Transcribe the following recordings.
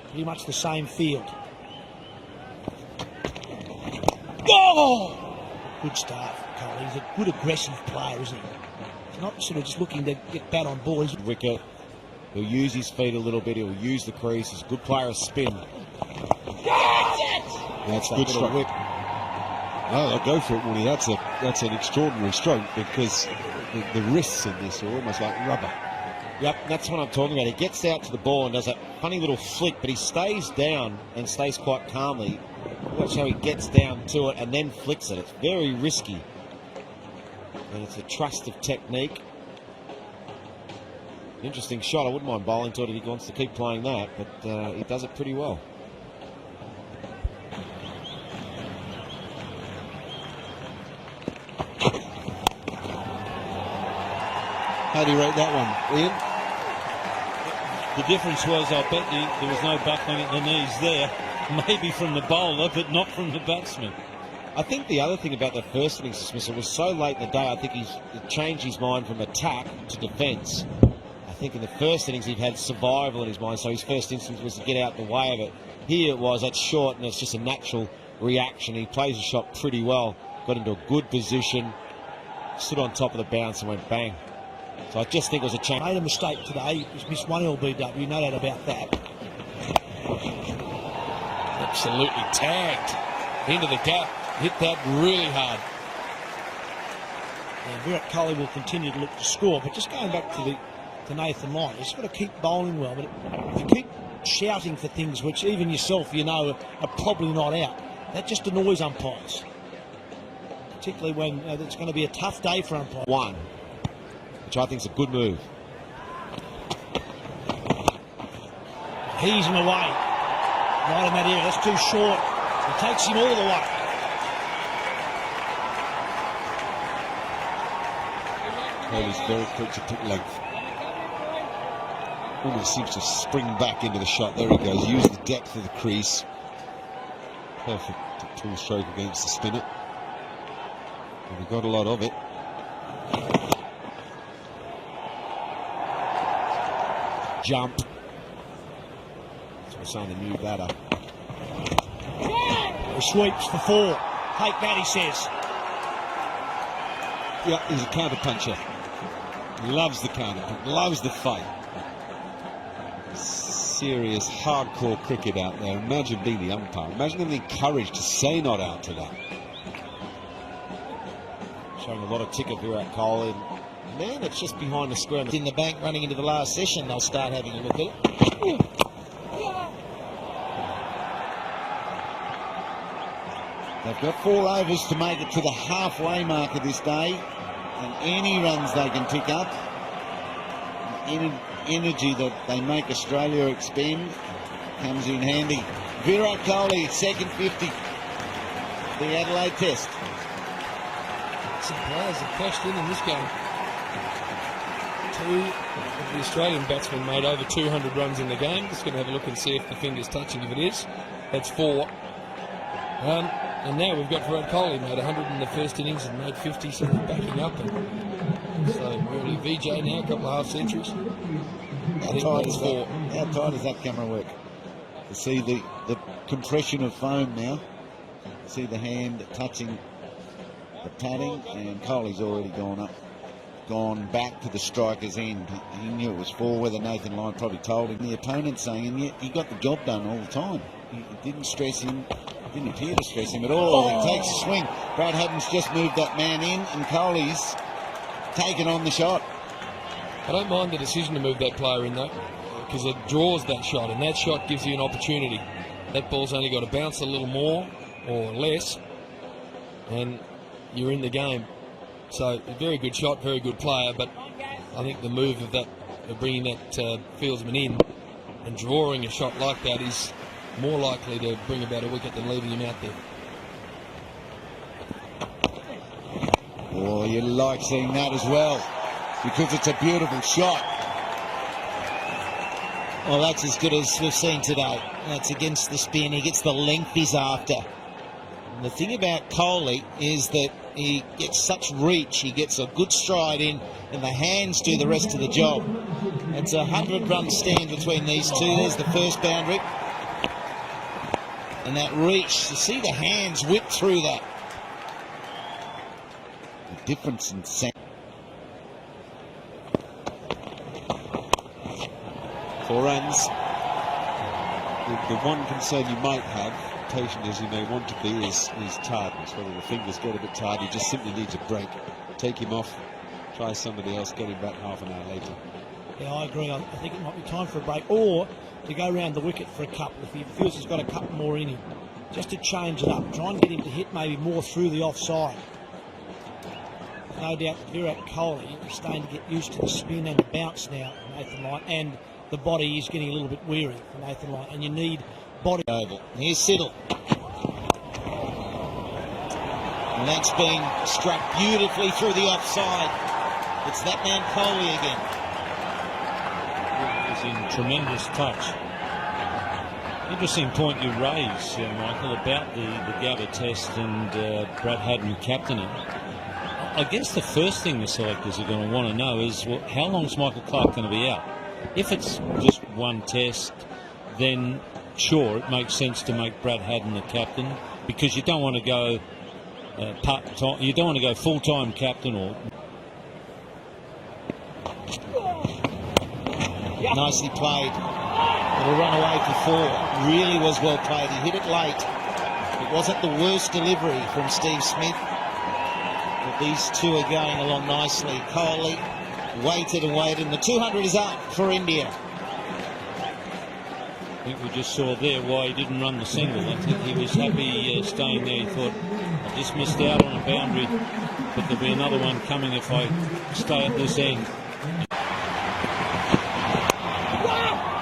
pretty much the same field. Oh! Good start for Kohli. He's a good aggressive player, isn't he? He's not sort of just looking to get bat on ball. Wicket. He'll use his feet a little bit. He'll use the crease. He's a good player of spin. That's a good stroke. Whip. Oh, I'll go for it, Woody. That's an extraordinary stroke because the wrists in this are almost like rubber. Yep, that's what I'm talking about. He gets out to the ball and does a funny little flick, but he stays down and stays quite calmly. Watch how he gets down to it and then flicks it. It's very risky. And it's a trust of technique. Interesting shot. I wouldn't mind bowling to it if he wants to keep playing that, but he does it pretty well. How do you rate that one, Ian? The difference was, I bet there was no buckling at the knees there. Maybe from the bowler, but not from the batsman. I think the other thing about the first innings dismissal was so late in the day, I think he's changed his mind from attack to defence. I think in the first innings he'd had survival in his mind, so his first instinct was to get out the way of it. Here it was, that's short, and it's just a natural reaction. He plays the shot pretty well, got into a good position, stood on top of the bounce and went bang. So I just think it was a change. Made a mistake today. He's missed one LBW, no doubt about that. Absolutely tagged into the gap. Hit that really hard. And Virat Kohli will continue to look to score, but just going back to Nathan Lyon, he's got to keep bowling well. But if you keep shouting for things which even yourself you know are probably not out, that just annoys umpires. Particularly when it's going to be a tough day for umpires. One, which I think is a good move. He's him away. Right in that area, that's too short. It takes him all the way. Kohli's very quick to pick length. Almost seems to spring back into the shot. There he goes. Use the depth of the crease. Perfect pull stroke against the spinner. And we got a lot of it. Jump. That's what we're saying, the new batter. He sweeps for four. Take that, he says. Yeah, he's a counter puncher. Loves the counter punch, loves the fight. Serious, hardcore cricket out there. Imagine being the umpire. Imagine having the courage to say not out to that. Showing a lot of ticket Virat Kohli. Man, it's just behind the square. In the bank running into the last session, they'll start having a look at it. Ooh. They've got 4 overs to make it to the halfway mark of this day, and any runs they can pick up, any energy that they make Australia expend, comes in handy. Virat Kohli, second 50, the Adelaide Test. Some players have cashed in this game. 2 of the Australian batsmen made over 200 runs in the game. Just going to have a look and see if the finger's touching. If it is, that's 4. And now we've got Virat Kohli, made 100 in the first innings and made 50, so he's backing up. And so really VJ now, a couple of half centuries. How tight does that camera work? To see the compression of foam now. See the hand touching the padding, and Kohli's already gone back to the striker's end. He knew it was 4, whether Nathan Lyon probably told him. The opponent saying, and yet he got the job done all the time. He didn't stress him. Didn't appear to stress him at all. He takes a swing. Brad Haddin's just moved that man in, and Kohli's taken on the shot. I don't mind the decision to move that player in though, because it draws that shot, and that shot gives you an opportunity. That ball's only got to bounce a little more or less, and you're in the game. So a very good shot, very good player, but I think the move of bringing that fieldsman in and drawing a shot like that is more likely to bring about a wicket than leaving him out there. Oh, you like seeing that as well, because it's a beautiful shot. Well, that's as good as we've seen today. That's against the spin. He gets the length he's after. And the thing about Kohli is that he gets such reach. He gets a good stride in, and the hands do the rest of the job. It's a 100-run stand between these two. There's the first boundary. And that reach, to see the hands whip through that. The difference in sound. 4 runs. The one concern you might have, patient as you may want to be, is tiredness. Whether the fingers get a bit tired, he just simply needs a break. Take him off, try somebody else, get him back half an hour later. Yeah, I agree. I think it might be time for a break, or to go round the wicket for a couple if he feels he's got a couple more in him. Just to change it up. Try and get him to hit maybe more through the offside. No doubt Virat Kohli is starting to get used to the spin and the bounce now, Nathan Lyon, and the body is getting a little bit weary for Nathan Lyon, and you need body. Oval. Here's Siddle. And that's been struck beautifully through the offside. It's that man Kohli again. He's in tremendous touch. Interesting point you raise, Michael, about the Gabba test and Brad Haddin captaining. I guess the first thing the selectors are going to want to know is, well, how long is Michael Clarke going to be out? If it's just one test, then sure, it makes sense to make Brad Haddin the captain, because you don't want to go part-time, you don't want to go full-time captain or. Nicely played. It'll run away for 4. Really was well played. He hit it late. It wasn't the worst delivery from Steve Smith. But these two are going along nicely. Kohli waited and waited, and the 200 is up for India. I think we just saw there why he didn't run the single. I think he was happy staying there. He thought, I just missed out on a boundary, but there'll be another one coming if I stay at this end.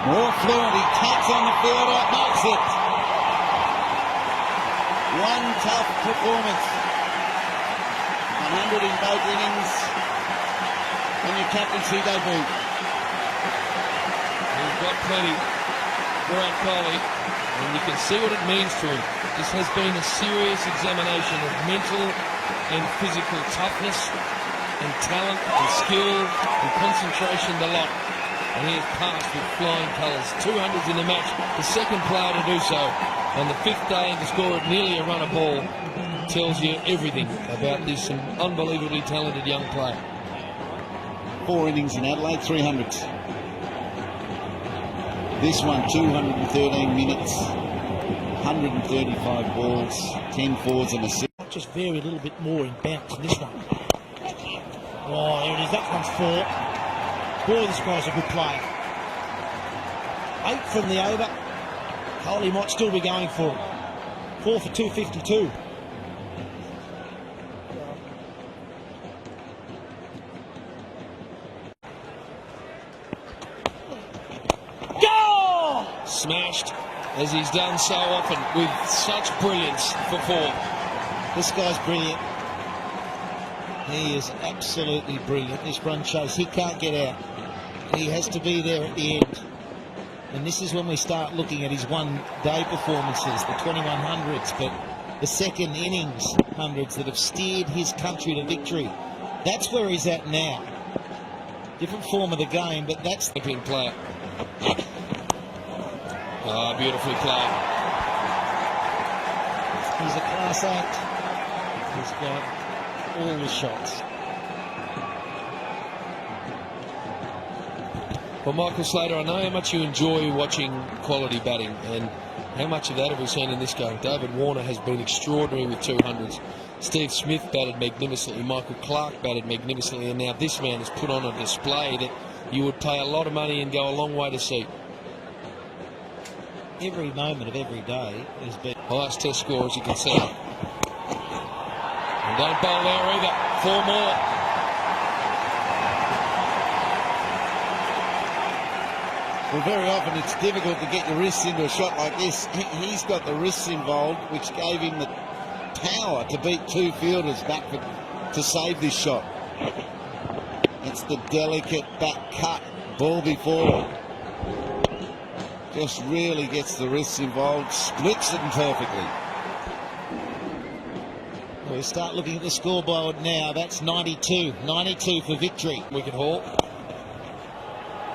More fluent, he taps on the fielder, makes it. One tough performance. 100 in both innings on your captaincy debut. He's got plenty. Virat Kohli, and you can see what it means to him. This has been a serious examination of mental and physical toughness and talent and skill and concentration, the lot. And he has passed with flying colours. 200s in the match, the second player to do so on the 5th day, and to score at nearly a run a ball tells you everything about this unbelievably talented young player. 4 innings in Adelaide, 300s. This one, 213 minutes, 135 balls, 10 fours and a 6. Just vary a little bit more in bounce in this one. Oh, there it is. That one's 4. Boy, this guy's a good player. 8 from the over. Kohli might still be going for him. 4 for 252. Go! Smashed, as he's done so often, with such brilliance for 4. This guy's brilliant. He is absolutely brilliant. This run shows he can't get out. He has to be there at the end. And this is when we start looking at his one-day performances, the 2100s, but the second innings hundreds that have steered his country to victory. That's where he's at now. Different form of the game, but that's the Champion player. Oh, beautifully played. He's a class act. He's got all the shots. Well, Michael Slater, I know how much you enjoy watching quality batting, and how much of that have we seen in this game? David Warner has been extraordinary with 200s. Steve Smith batted magnificently. Michael Clarke batted magnificently, and now this man has put on a display that you would pay a lot of money and go a long way to see. Every moment of every day has been Highest test score, as you can see. And don't bowl there either. 4 more. Well, very often it's difficult to get your wrists into a shot like this. He's got the wrists involved, which gave him the power to beat 2 fielders back to save this shot. It's the delicate back cut, ball before. Just really gets the wrists involved, splits it perfectly. We start looking at the scoreboard now. That's 92. 92 for victory. Wicket haul.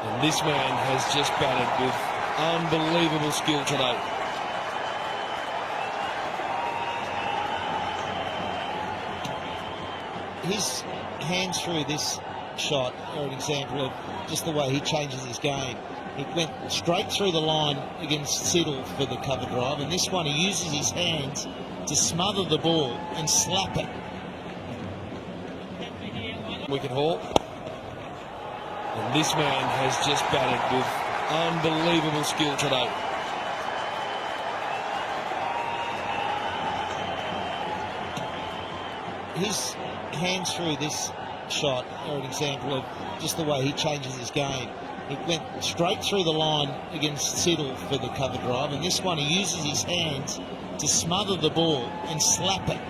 And this man has just batted with unbelievable skill today. his hands through this shot are an example of just the way he changes his game. He went straight through the line against Siddle for the cover drive, and this one he uses his hands to smother the ball and slap it. Wicket haul. And this man has just batted with unbelievable skill today. His hands through this shot are an example of just the way he changes his game. He went straight through the line against Siddle for the cover drive, and this one he uses his hands to smother the ball and slap it.